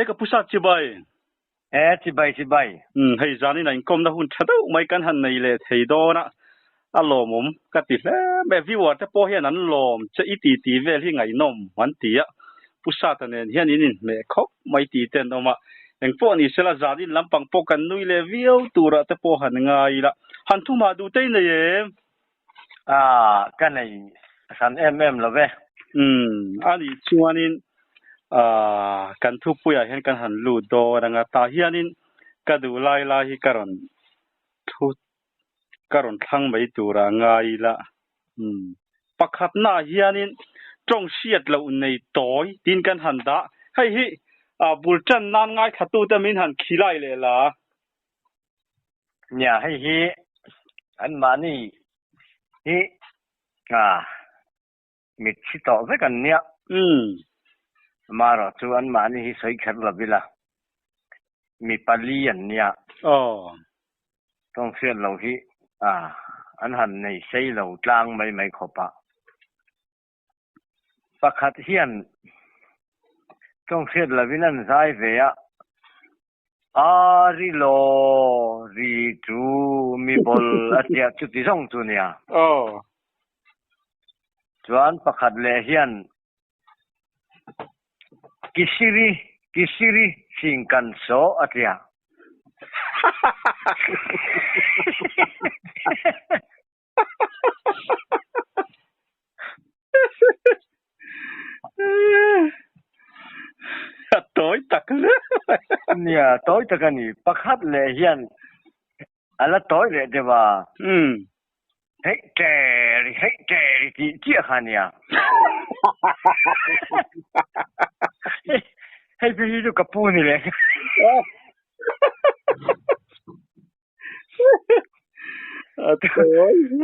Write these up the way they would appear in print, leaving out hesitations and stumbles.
ka pusat chibai chibaiให้จานี่นะกรมนะหุ่นชะดไม่กันหันในเลยเทดอนะอารมณ์กติแล้วแบบวิวแต่พอเห็นนั้นลมจะอีตีเวลที่ไงนมวันตีอ่ะผู้ชายตอนนี้เห็นนี่แม่เขาไม่ตีเต้นออกมาอย่างพวกนี้เสละจานี่ลำปังปกันนุยเลยวิวตัวละแต่พอหันไงละหันทุ่มาดูเต้นเลยกันใน3mm แล้วเว้อันนี้ช่วงนี้กันทุกปุยเห็นกันหันลูดอดังตาเฮียนินกระดูไล่ฮิการอนทุการอนทั้งไม่ตัวระงายละปักขัดหน้าเฮียนินจงเสียดเราในต้อยดินกันหันดะให้บุลจันนานง่ายขัดตัวแต่มินหันขี้ไล่เลยล่ะเนี่ยให้อันมานี่มิดชิโตะไว้กันเนี่ยมารอจวนมานี่สวยขัดละบิละมีปลีอันเนี่ยต้องเสียเราอันหันในใช้เรากลางไม่ขบปะขัดเฮียนต้องเสียละวินันสายเวียอาริโลรีจูมีบอลอาเจียจุดที่ส่งตัวเนี่ยจวนปะขัดเลเฮียนกิสิริสิงกันโซอาเจียต้อยตักเลยเนี่ยต้อยตักนี่ปะขัดเลเฮียนอะไรต้อยเลยเดี๋ยวว่าเฮ้ยเจริที่เจี๊ยหันเนี่ยให้ไปดูกับปูนี่เลย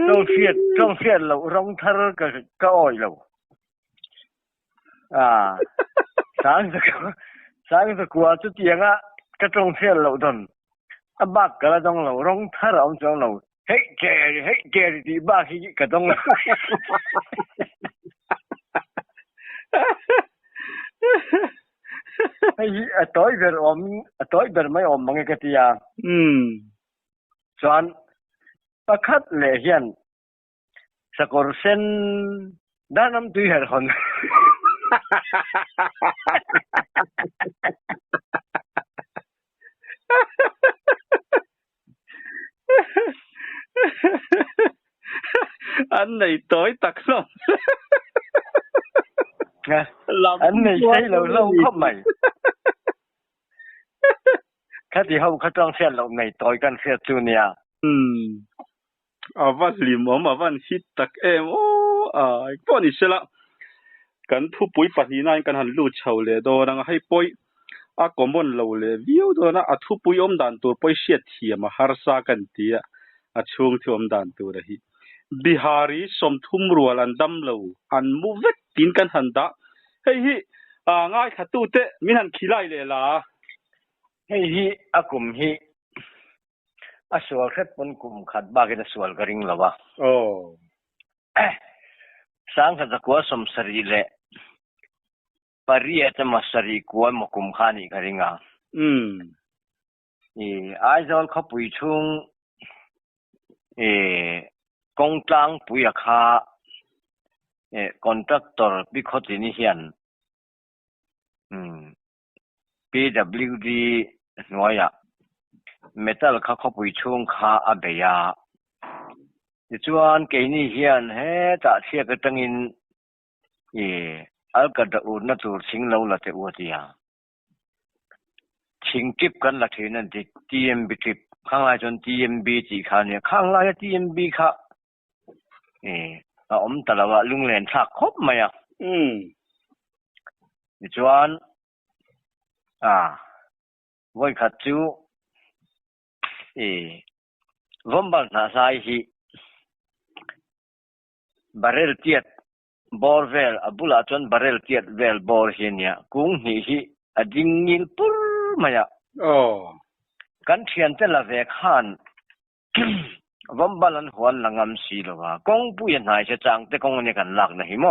ต้องเสียเราร้องทะเลก็อ้อยเราสางสกัวจุดยังก็ต้องเสียเราตอนบักก็ต้องเราร้องทะเลเอาจังเราเฮ้ยเจริที่บ้าที่ก็ต้องไอ้ต้อยเบอร์ไม่มังเกติยาส่วนปะคัดเลเฮียนสกอร์เซนด้านน้ำตุยเหรอคนอันไหนต้อยตักลงอันไหนใช่เราเข้าใหม่ถ้าที่เขาต้องเสียเราในต้อยกันเสียจูเนียวันลิมวันฮิตตักพวกนี้เสละกันทุบปุยปะทีนั่นกันหันลูดเฉาเลยโดนให้ปุยกมลเราเลยวิวโดนทุบปุยดันตัวปุยเสียทีมาหาสากันตีช่วงที่ดันตัวเลยบิฮารีสมทุมรัวลันดัมเราอันมูเวกตินกันหันดะเฮ้ยง่ายขัดตู้เตะมินันขี้ไล่เลยล่ะเฮ้ยกุมสวลแค่ปนกุมขัดบ้ากันสวลกระริงหรอวะสร้างขัดกัวสมสรีเละปริยจะมาสรีกัวมกุมขานีกระริงไอ้เจ้าเขาปุยชุงกงกลางปุยขาคอนแทคเตอร์บิคอตินิเฮียนPWD หน่วยเมทัลเขาปุยชุงขาอาเบียจวนเกนี่เฮียนเฮตาเสียกตังอินอัลกะดะอูนัตุสิงเลาละเตอวติยาชิงจิบกันละเทนันติ TMB จิบข้างหลายจน TMB จีคาเนี่ยข้างหลาย TMB ค่ะตะละว่าลุงแหลนซักครบมั้ยจวนไว้ขัดจูวมบัลนาซายฮิบาเรลเตียดบอร์เวลบุลาจนบาเรลเตียดเวลบอร์เฮียเนี่ยกุ้งฮิอดิงยิลปุรมายะกันเทียนแต่ละเวกฮันวมบัลันหวนละงำสีลวะกงปุยนายจะจังแต่กงเนี่ยกันลักนะฮิโม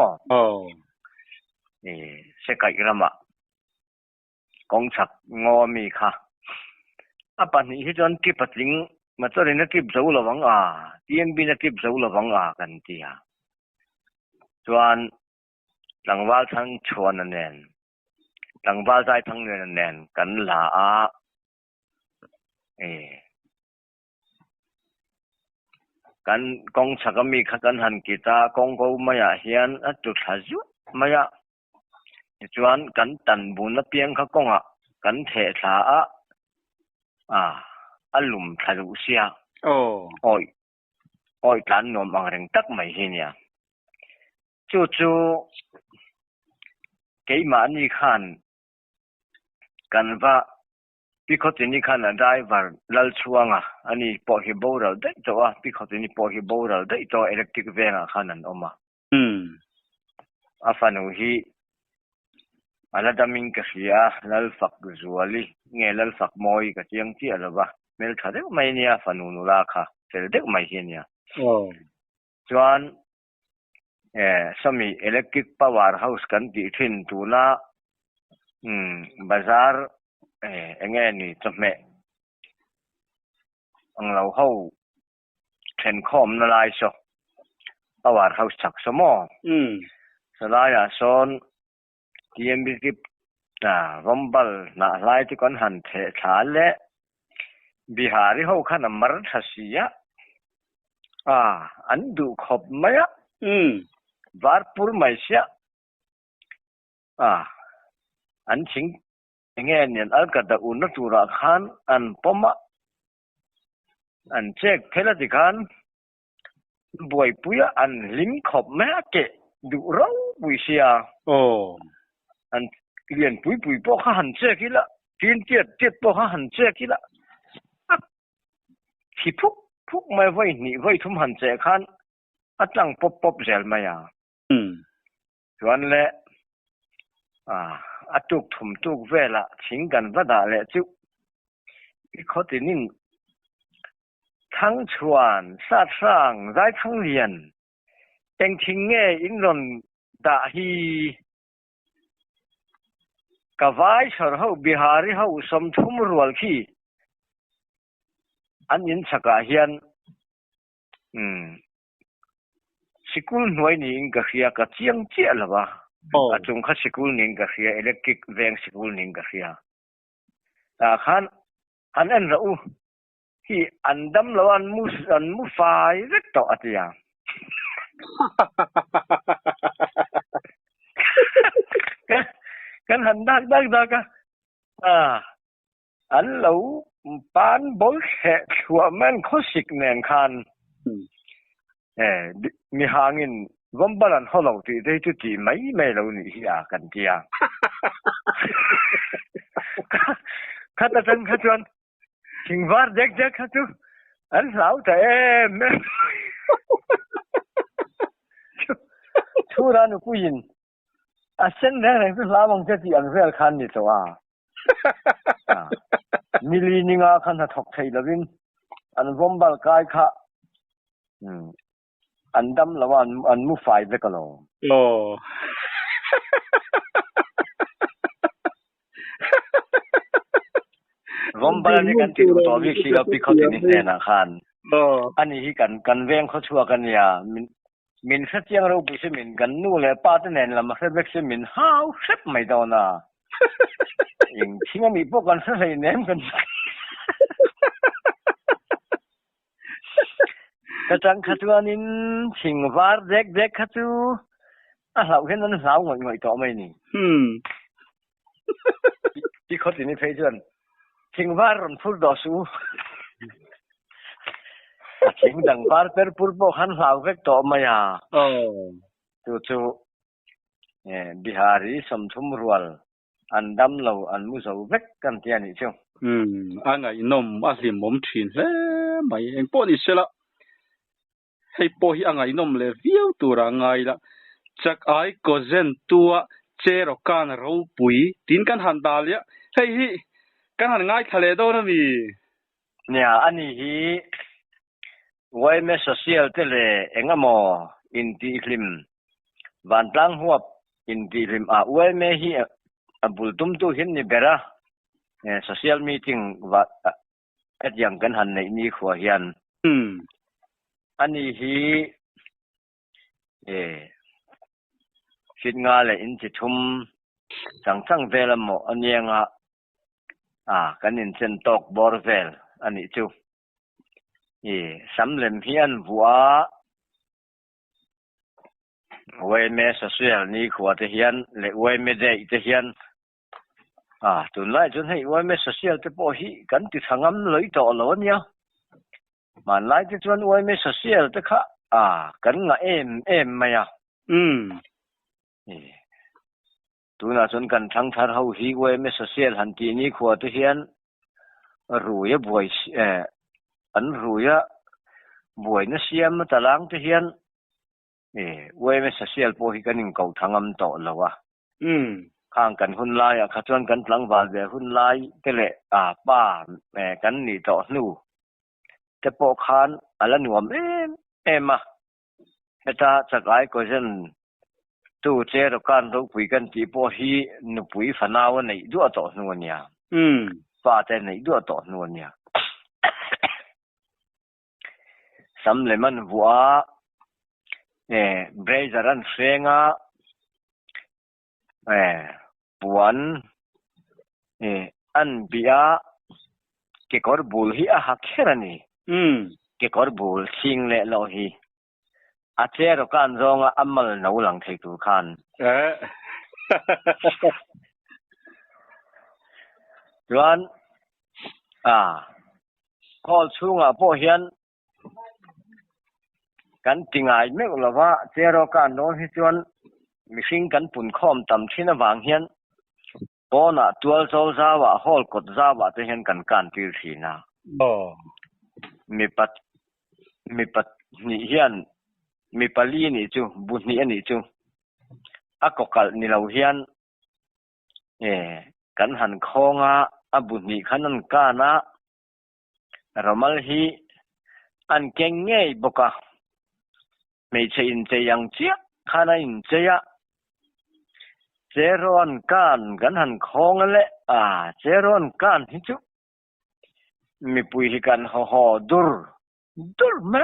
เสกายรามะ กองฉักงอมีค่ะปันนี้ที่จนกิบปัดลิงมาตัวนี้กิบเจ้าละวังTMB นะกิบเจ้าละวังกันที่ส่วนหลังว่าทั้งชวนนั่นเองหลังว่าใจทั้งเงินนั่นเองกันลากันกองฉักมีกันหันกีตากองกูมายาเฮียนจุดหาจุมายาส่วนกันตันบุญเพียงเขากงกันเทศาอารมณ์ทะลุเสียโอ้ยตันนมอังเรงตักไม่เห็นเนี่ยจู่ๆเกี่ยมานี่ขันกันว่าพี่เขาจะนี่ขันได้ว่าลัลช่วงอันนี้พอฮิบูเราได้ตัวพี่เขาจะนี่พอฮิบูเราได้ตัวอิเล็กทริกเวงขันนั้นออกมาฟันหูala daming kasiya lalfak guzuali nge lalfak moi ka tiang ti alaba mel thade mai nia fanunula kha selde mai hinia chuan sami electric power house kan ti thin tuna bazar enge ni chome anglo ho then khom na lai so power house chak somo salaya son TMB กิบรอมบัลน่ะไล่ที่ก่อนหันเถชาและบิหาริเฮาคันมรทัสยะอันดูขบมะวาร์ปุรไมเสียอันชิงเงี้ยเนี่ยอัลกัดอุนตุระขันอันปมะอันเช็คเทลติกันบวยปุยอันลิมขบมะเกดูเราปุยเสียอันเรียนปุยพวกเขาหันเจ๊กี่ละกินเจ็ดพวกเขาหันเจ๊กี่ละที่พวกไม่ไว้หนีไว้ทุ่มหันเจ๊ขันจังป๊บเจลมาส่วนและตุกทุ่มตุกเวลาชิงกันว่าได้และจุเขาตินินทั้งชวนซาสร้างได้ทั้งเรียนเองทิ้งเงยอินรอนดาฮีกะวายสรเฮาบิหาริเฮาสมทุมรวลขี้อันยินสักเฮียนสกุลหน่วยนี้ก็เฮียกะเจียงเจียละวะจงคัดสกุลนี้ก็เฮียอิเล็กทริกแวงสกุลนี้ก็เฮียคันอันเราที่อันดำแล้วอันมุฟายเล็กต่ออัตยากันหันดักกะอันเราปานบอลแขกชัวแม่นเขาสิกแนนคันมีหางินวันบาลันเขาเราตีได้จุดที่ไม่เราหนีกันเดียข้าตาจันข้าจวนชิงวาร์เด็กข้าจูอันเราแต่แม่ทุรานุกุยินเส้นแรกคือลาวังจะที่อันเวลคันนี่ตัวมิลีนิงาคันถกไทยละวินอันวอมบัลกายค่ะอันดำละวันอันมุฟายเบกโลวอมบัลนี่กันติดตัววิคีกับพิคอตินิเซนาคันอันนี้กันเวงเขาชัวกันเนี่ยมินสัจยังเราบุษมินกันนู่นเลยป้าตันเองละมาเสด็จมินห้าวเสพไม่ได้นะยังทิ้งมีพวกกันเสยเนมกันกระจังขัดตัวนินชิงวาร์เด็กขัดตัวเราเห็นนั้นสาวหน่อยต่อไม่นี่ที่เขาติดนี่เพจนชิงวาร์รันฟูดดอสูชิงดังปาร์เตอร์พูดบอกหันสาวเวกต่อมาจู่บิหารีสมทุมรัวอันดำเราอันมุสาวเวกกันที่นี่ช่วงอันไหนนมอาสิมมถินเลยไม่เองปนิเสละให้ปอยอันไหนนมเลยวิวตัวรังไงละจากไอ้ก็เจนตัวเจรกันเราปุยทิ้งกันหันดาเลียเฮ้ยกันหันง่ายทะเลโดนมีเนี่ยอันนี้ไว้เมสโซเชียลเตเลเองมออินดีคลิมวันตั้งหัวอินดีคลิมไว้เมฮีบุลตุมตุหินนี่เบระ social meeting ว่าอย่างกันหันในนี้ขวเฮียนอันนี้ฮีคิดงาเลยอินจิทุมสังเวลหมออันนี้งะกันอินเซนตอกบอร์เวลอันนี้จูสำเร็จเฮียนวัวไว้แม่โซเชียลนี้ขวเฮียนและไว้ไม่ได้เฮียนตุนไล่จนให้ไว้ไม่โซเชียลจะพอฮีกันติดทางงั้นเลยต่อแล้วเนี่ยมันไล่จนไว้ไม่โซเชียลจะค่ะกันงะเอ็มมาตุนจนกันทั้งทาร์เฮาฮีไว้ไม่โซเชียลหันทีนี้ขวเฮียนรู้ยะบวยอันรู้ยะบวยนั่นเสียมตะลังเฮียนไว้ไม่โซเชียลพอฮีกันยิ่งเก่าทางงั้นต่อแล้ววะข้างกันหุ่นลายขจรกันหลังบาดแบบหุ่นลายก็เลยป้าแม่กันนี่ต่อนู่แต่พอคานอะไรหนวมเอ็มแต่ถ้าจะกลายก็จะตู้เจรการเราคุยกันที่พอฮีนุปุยฝันเอาในดูต่อนู่นเนี่ยป้าแต่ในดูต่อนู่นเนี่ยสำเร็จมันวัวเบรจารันเฟงปวนอันเบียเกกอร์บูลฮีหักแค่นี้เกกอร์บูลชิงเล่โลฮีอาเจรการจงอัมมัลนูหลังเทตุคันจวนคอลช่วงพอเฮียนกันติงไอไม่รู้ว่าเจรการโน้นที่จวนมีสิ่งกันปุ่นข้อมต่ำที่นวางเฮียนปอน่ะตัวโซซาวะฮอลกดซาวะจะเห็นกันการตีสีนะมีปัดนี่เฮียนมีปลีนี่จูบุญนี่อันนี้จูกกัลนี่เราเฮียนกันหันคองบุญนี่ขันนันกานะเรามาฮีอันเก่งเงยบกะไม่ใช่อินเจยังเจียข้าในอินเจียเจรอนกันหันคองเลยเจรอนกันที่จูมีปุยกันห่อดุลมะ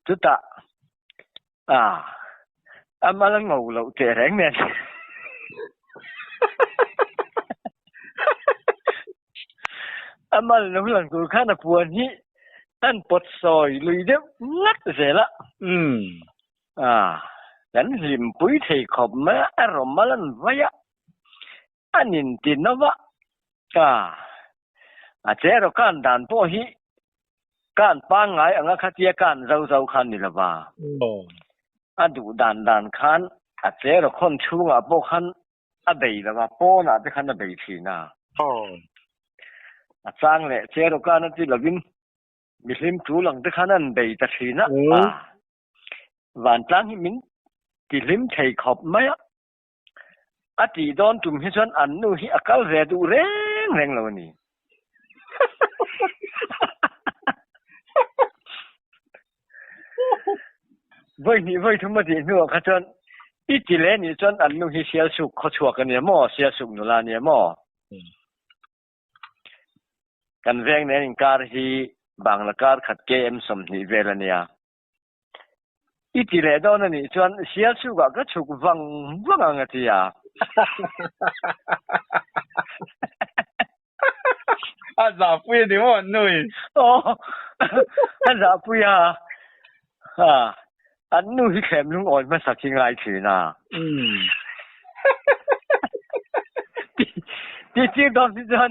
จุตะมาลังงูเราเจแรงเนี่ยมาลังหลังกูข้าน่ะปวดนี้ท่านปดซอยลุยเดียวงัดเสร็จละกันหิมปุยเทขอบมาอารมณ์มาลันวะยะอันนินตินนะวะเจรกันด่านพวกฮีการป้างไงขัดเจียการเราคันนี่ละว่าดูด่านคันเจรคนชูพวกคันเบยละว่าป้อน่ะจะคันเบยทีน่ะสร้างเลยเจรการนั่นที่เราวินมีลิมจูหลังจะคันนั้นเบยจะทีน่ะวันตั้งให้มินที่ลิมเทขอบไหมที่โดนจุ่มให้ฉันอันนู้นที่อากาศเรดูแรงแล้วนี่ไว้ทุกมาดีนัวขจรอีจิเลนี่จนอันนู้นที่เสียสุขเขาชัวกันเนี่ยมั่วเสียสุขนุลาเนี่ยมั่วกันแรงเนี่ยการที่บางละการขัดเกมสมนิเวลเนี่ยอีจิเลโดนนี่จนเสียสุขก็ชุกวังอะไรที่咋不一定我弄咋不呀อันนู้นที่แคมลุงอ่อนมาสักทีไงถือนะที่จริงตอนที่ฉัน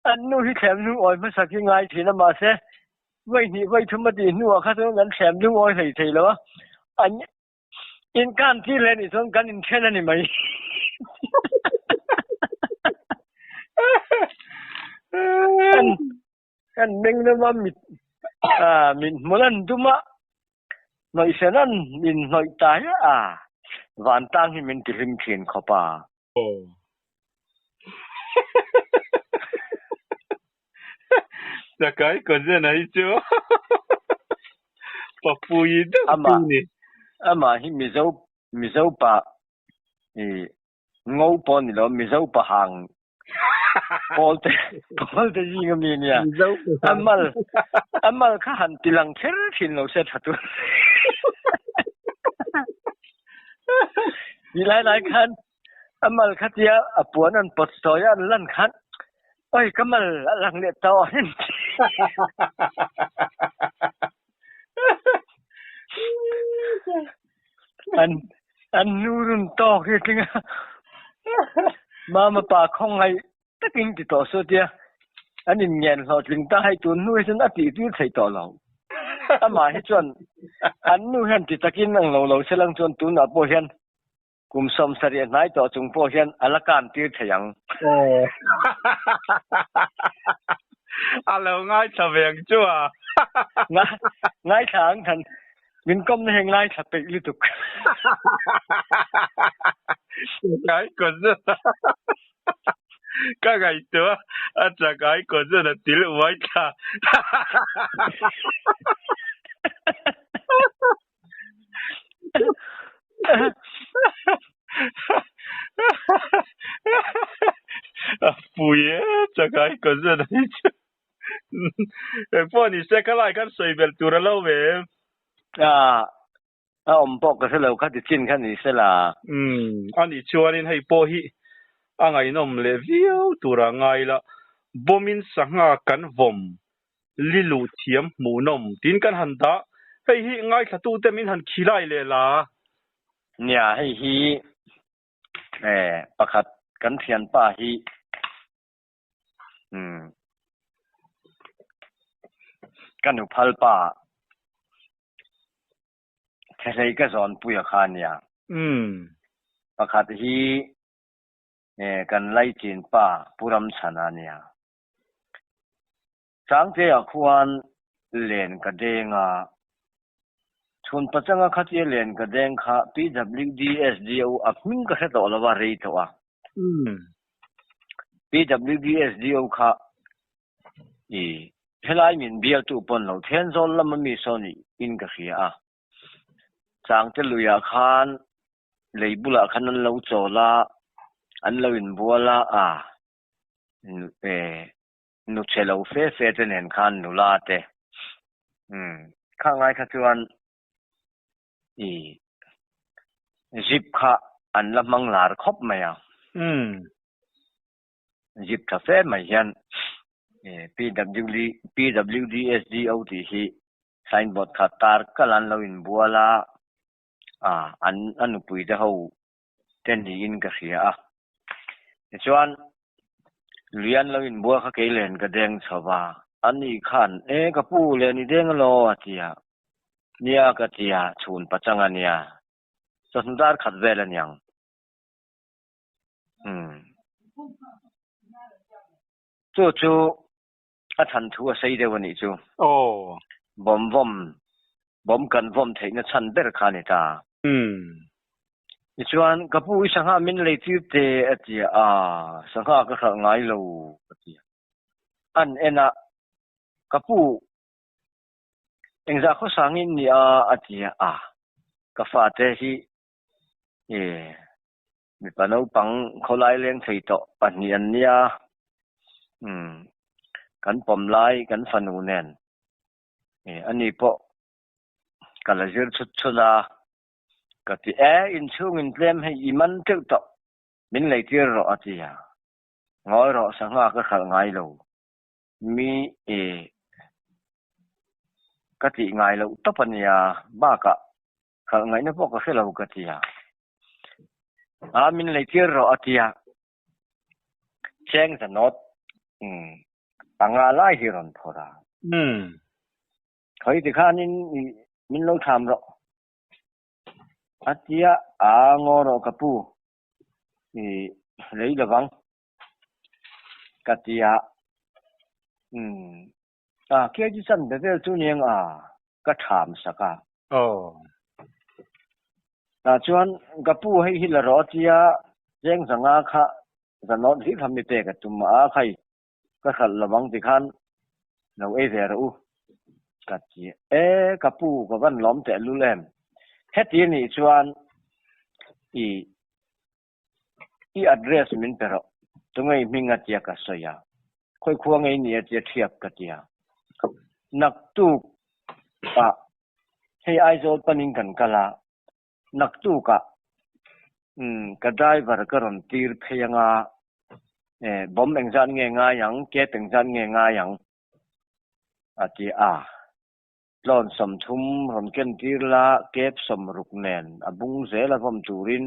อันนู้นที่แคมลุงอ่อนมาสักทีไงถือนะมาเสียไว้ทุกมาดีนัวข้าต้องงั้นแคมลุงอ่อนใส่แล้ววะอันนี้อินการที่เล่นอีกส่วนกันอินแค่นั้นนี่ไหมกันเบ่งนะว่ามิมันนั่นดูมาหน่อยเส้นนั้นมินหน่อยตายวันตั้งให้มินติลิมเขียนเข้าป่าจะกลายก็จะไหนจ๊ะปะปุยดูนี่มาให้มิเจ้าป่างูปนนี่แล้วมิเจ้าป่าหาง Paul te jinga minia amal kha han tilang ther thin lo se thatu lai khan amal khatia apuan an pot soya lan khan oi kamal lang le taw an nurun to ke tinga mama pa khong hai taking ti to so dia anin nyen ho tling ta hai tu nu sen ati tu thai to lo ama hi chon an nu han ti takin nang lo selang chon tu na po hian kum som sari nai to chung po hian alakan ti thayang alo ngai chaweng chua ngai thang than min kom na heng lai thapek li tuk ngai ko zu ka gai to acha gai ko zu na til wai tha puye cha gai ko zu na po ni se ka lai kan soi bel tu ra lo ve pok ka se lo kha ti chin khan ni se la ani chuanin hei po hi angai nom le viu tura ngai la bomin sanga kan vom lilu thiam mu nom tin kan handa hei hi ngai thatu te min han khilai le la nya hei hi pakhat kan thian pa hi kan u phal pa thei ka zon puya khan ya pakhat hi kan lai chin pa puram chana nia changte akhuan len ka denga chun pachanga khatie len ka deng kha PWDSDO apmin ka se to lawa rei to PWDSDO kha helai min bial tu pon lo then zon lam mi soni in ka khia changte luya khan leibula khan an lo chola an lo in buala nu chelo fe ten hen khan nu la te kha ngai kha chuan zip kha an la mang lar khop maya zip tha fe mai hian PWDSDO ti hi signboard kha tar kalan lo in buala anu pui da ho ten ni in ka khia chuan lian lo in bua kha ke len ka deng chawa ani khan ka pu le ni deng lo atia nia ka tia chun pachanga nia sundar khat vel anyang chu a than thu a sei de wani chu bom kan vom theina chan ber khani ta chuan kapu isanga min le ti te atia sanga ka kha ngai lo atia an ena kapu engza kho sangin ni atia ka fa te hi mi panau pang kholai leng thei to panian nia kan pom lai kan fanu nen ani po kala jir chula ka ti in chung in tlem hei iman tek to min lei tir ro atia ngoi ro sanga ka khal ngai lo mi ka ti ngai lo to pania ba ka khal ngai na po ka se lo ka tia min lei tir ro atia cheng the not anga lai hi ron thora khoi ti khanin min lo tham ro atia ngoro kapu lei lawang katia ke ji san de vel tu niang ka tham saka chuan kapu hei hi la ro tia jeng zanga kha zanot hi kham mi te ka tum khai ka khal lawang ti khan no ve ro katia kapu ka van lom te lu lem heti ni chuan i address min pero tungai minga tia ka soya khoi khuang ei ni tia thiap ka tia nak tu pa hei ai zo paning kan kala nak tu ka ka driver ka ron tir pheyanga bom engjan nge nga yang ke tengjan nge nga yang ati lon som thum ron ken tir la kep som ruk nen abung zela vom turin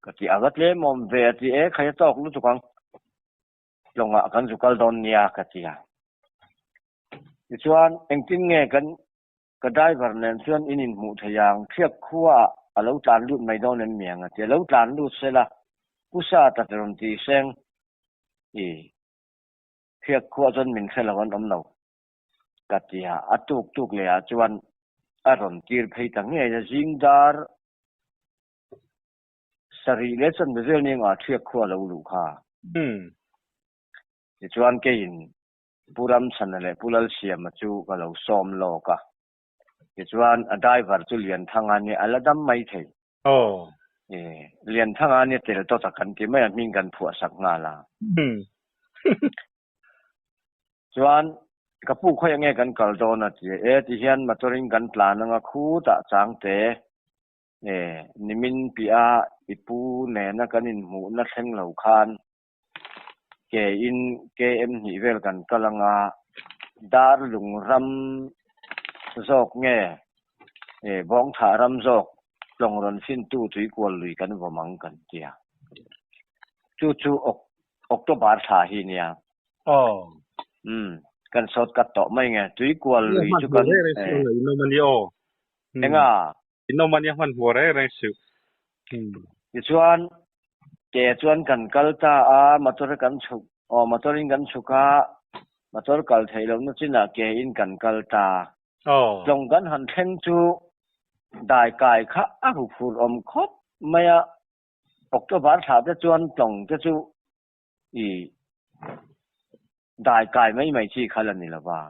kati agat le mom ve ati khaya tok lu tukang longa kan zukal don nia katia chuan engtin nge kan ka driver nen chuan inin mu thayang thiap khuwa alo tlan lut mai don nen miang ati alo tlan lut sela pusa ta ron ti seng thiap khuwa chon min khelawan omlo katia atuk le a chuan aron tir phei tang nge ja jingdar sari le chan bezel ning a thiap khuwa lo lu kha chuan ke in puram chanale pulal siam chu ka lo som lo ka chuan a driver chu lian thanga ni aladam mai thei lian thanga ni tel to takan ti mai ming kan phua sak nga la chuan ka pu khoi nge kan kal don ati ti hian motoring kan plan nga khu ta changte nimin pia ipu ne na kanin mu na thleng lo khan ke in km ni vel kan kalanga dar lung ram zok nge bong tha ram zok long ron fin tu tui kwal lui kan vomang kan tia chu october tha hi nia kan sot kat to mai nge tui kwal lui chu kan no mani enga no mani man hore re su chuan ke chuan kan kalta motor kan chuk motoring kan chuka motor kal thailo na china ke in kan kalta long kan han thleng chu dai kai kha a hu phur om khop maya october tha te chuan tong te chu dai kai mai chi khalani lawa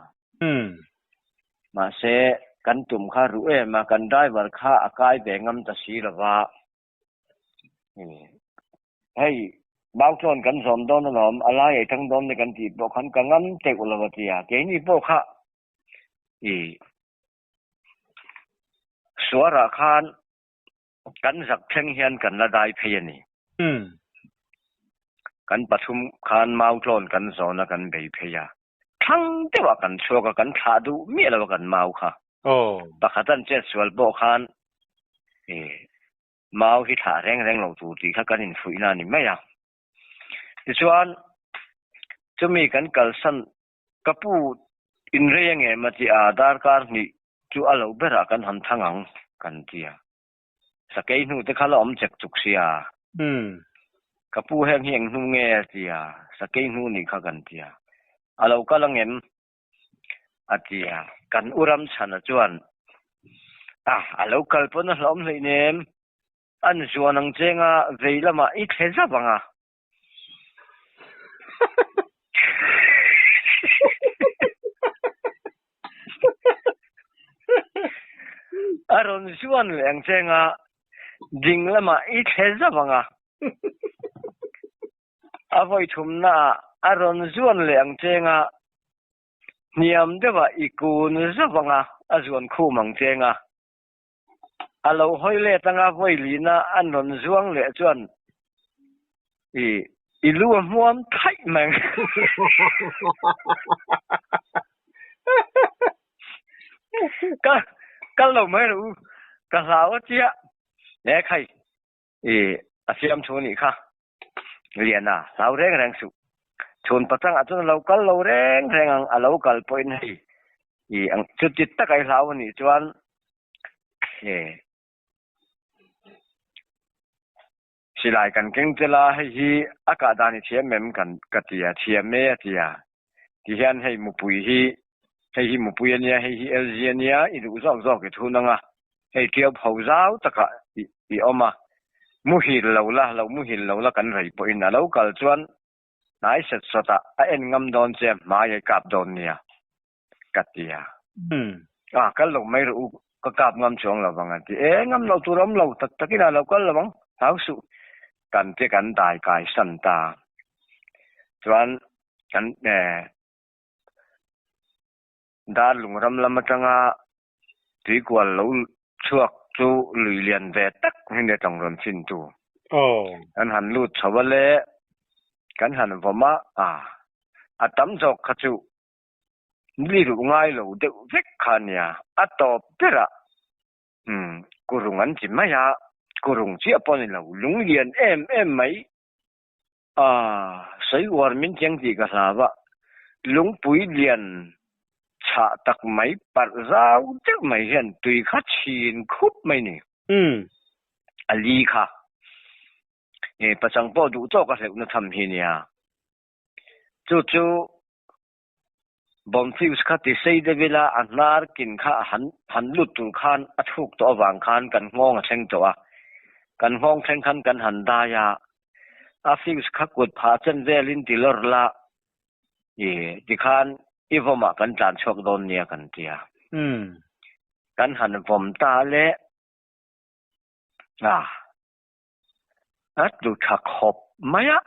ma se kan tum kha ru ma kan driver kha akai bengam ta si lawa hei bauton kan zom don nom alai ai thang don ne kan ti bo khan kangam te ulawatia ke ni bo kha suara khan kan zak thleng hian kan la dai pheyani kan pathum khan mauton kan zona kan bei pheya thang te wa kan choka kan tha du mi la kan mau kha pakhatan che swal bo khan mau hi tha reng lo tu ti kha kan in fuina ni maya ti chuan chumi kan kalsan kapu in reng e mati adar kar ni chu alo bera kan han thangang kan tia sakei nu te khala om chek chuk sia kapu heng nu nge tia sakei nu ni kha kan tia alo kalangem atia kan uram chana chuan alo kalpona hlom leinem an zuanang chenga veilama I theza banga aron zuan leng chenga dinglama I theza banga avoi thumna aron zuan leng chenga niam dewa ikun zabanga azuan khumang chenga alo hoile tanga voilina anon zuang le chuan ilu muam thai mang ka lo mai ru ka lawa tia ne khai asiam thoni kha liana law reng su thon patang atun local lo reng ang a local point hi ang chutit takai law ni chuan silai kan keng tela hi akadani thiam mem kan katia thiam me atia ti hian hei mupui hi mupui ania hi elgenia idu zok ke thunanga hei tiau phozau taka I oma muhil lo la kan rei po in a local chuan nai set sota a en ngam don che mai kap don nia katia kal lo mai ru ka kap ngam chong la bang ati ngam lo turam lo takina local la bang hau su kan te kan dai kai san ta จวนกันดาลุงรำลำจังตีกว่าเราชวกจูลุยเลียนเวตักให้ได้ต้องรำสินตูอันหันลูดชาวเลกันหันผมมาอาตำจอกขจูนี่รู้ง่ายเราเด็กเด็กขันเนี่ยตอบเปล่ากูรุ่งอันจิมายากูรุ่งเจี๊ยบปนเราลุงเลียนไหมใส่วอร์มินเจียงตีกระสาวะลุงปุยเลียนชาตักไหมปัดราวเจ้าไม่เห็นตุยขัดชีนคุบไหมนี่อลีค่ะประจังป้อดูโจ้ก็เสกนทำที่เนี่ยจู่บอมฟิวส์คัดที่ใส่ได้เวลาอันนาร์กินข้าหันลุดตุลคานทุกตัววางคานกันงงเชิงตัวกันงงเชิงคันกันหันดายาฟิวส์คัดกดผาเส้นเวลินติลอร์ละที่คานอีวมากันจานชกโดนเนี่ยกันเตียกันหันผมตาเละดูชักขบมายะ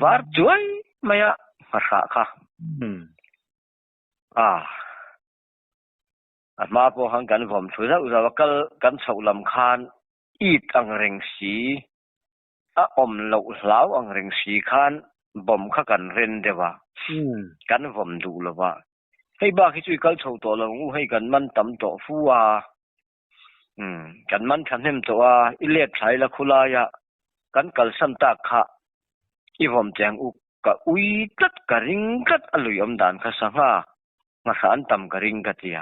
วาร์จวยมายะภาษาค่ะมาพอหังกันผมช่วยเราเรากันเฉาลำคานอีดอังเริงสีอมเหลาเหลาอังเริงสีคานบ่มข้ากันเรนเดว่ากันผมดูแล้วว่าให้บ้าที่ช่วยกันเฉาตัวเราให้กันมันต่ำตัวฟัวกันมันทันเห็นตัวอิเล็กไทละคุลายะกันกัลสันตาค่ะอีผมแจงอุกกะอุยตัดกะริงกัดอลุยอมดานข้าสังหามาสานตำกะริงกัดเตีย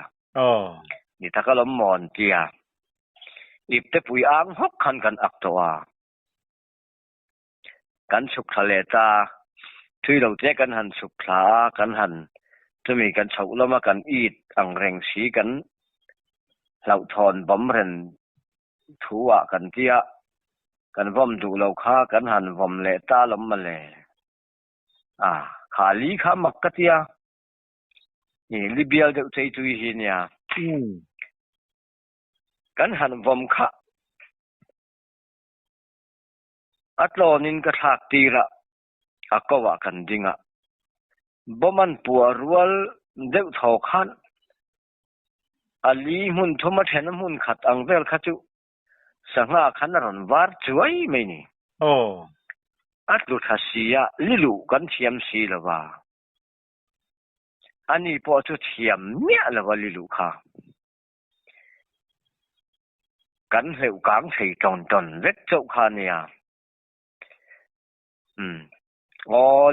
นี่ถ้าก็ล้มมอนเตียอีบเตปุยอ่างหกคันกันอักตัวกันสุขทะเลตาที่เราเจกันหันสุขลากันหันจะมีกันเฉาแล้วมากันอีดอังเร่งสีกันเราทอนบำเร็ญถัวกันเตียกันว่มดูเราฆ่ากันหันว่มเลตาล้มมาเลยขาลีขามักกะเตียนี่ลิเบียเดใจตุยหินเนี่ยกันหันว่มค่ะอัตโลนินกะทักตีระก็ว่ากันจริงบ่มันปัวรัวเด็กทอคันอลีมุนทมาเทนมุนขัดอังเวลขัจุสังหาคันรันวาร์จวยไม่นี่อัตลุทัศยะลิลุกันเทียมสีละว่าอันนี้พอจะเทียมเนี่ยละว่าลิลุค่ะกันเหลวกลางใส่จนเล็กเจ้าค่ะเนี่ย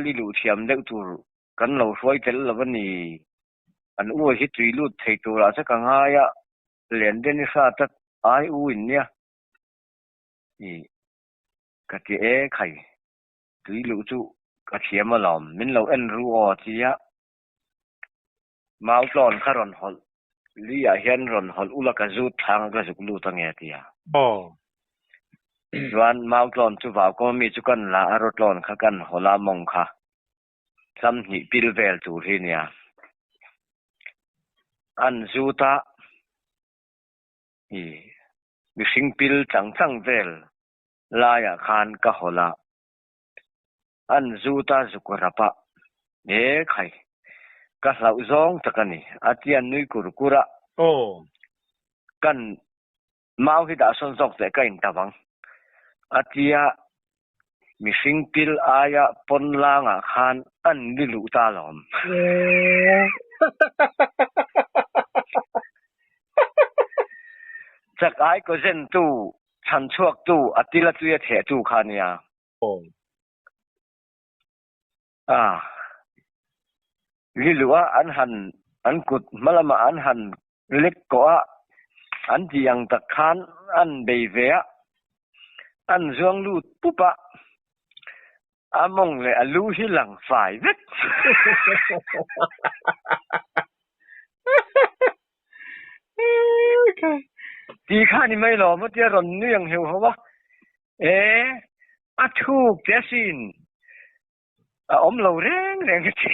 ลิลุเทียมเล็กตัวกันเราช่วยเจริญวันนี้อันอ้วนที่ตุยลุดใส่ตัวเราสักกังหายะเหรียญเดนิสาตัดอ้วนเนี่ยนี่กะเจ๊ไข่ตุยลุจุกะเทียมมาหลอมมินเรารู้ทียะมาอุลอนคารอนฮอลลียาเฮนรอนฮอลอุลกะจุดทางกะจุกลุตังเอติยะวันมาอุลอนจุบ่าวก็มีจุกันละอารถลอนขกันฮอลามงค่ะซัมหิปิลเวลตูที่เนี่ยอันจูตามิสิงปิลจังเวลลายาคานกะฮอลาอันจูตาจุกระปะไข่กะเหลาซองตะกันนี่อาเตียนนุยกุรกุระกันมาวิดาสนซอกแต่กันตะวังอาเตียมิสิงปิลอายะปนลางคานอันลิลุตาลอมจากไอ้ก็เซนตู้ฉันชวกตู้อติละตุยเถตู้คานี่ลิลุว่าอันหันอันกุดมะละมาอันหันเล็กกว่าอันที่ยังตะคานอันเบเวะอันจวงลูดปุ๊บมองเลยลูที่หลังฝ่ายเวทตีข้านี่ไม่หรอมันจะรอนเนื่องเหรอวะถูกเจสินเราแรงกันที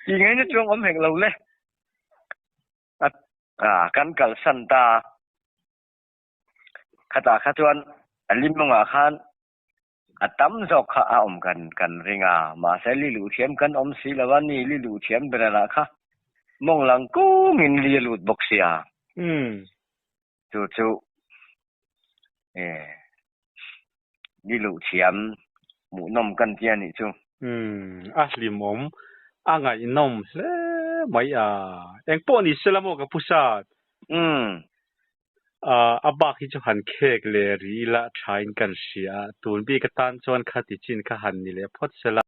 ยังไงเนี่ยจวงเห็นเราเลยกันกัลสันตาขตาขจวน อันลิมงาคานอะตำจอกคะออมกันริงามาใส่ลิลูเทียมกันอมศิลวันนี้ลิลูเทียมเบรละคะมองหลังกูมินลีลูดบกเสียจู่ลิลูเทียมหมู่นมกันเตียนี่จู่ลิมอมอ่างอินอมเลไม่เองป้อนี่สละโมกับผู้ชาดอาบักฮิจหันเคกเลรีละทายกันเสียตูนบีกตันจวนคติจินคะหันนี่เลยพอดสละ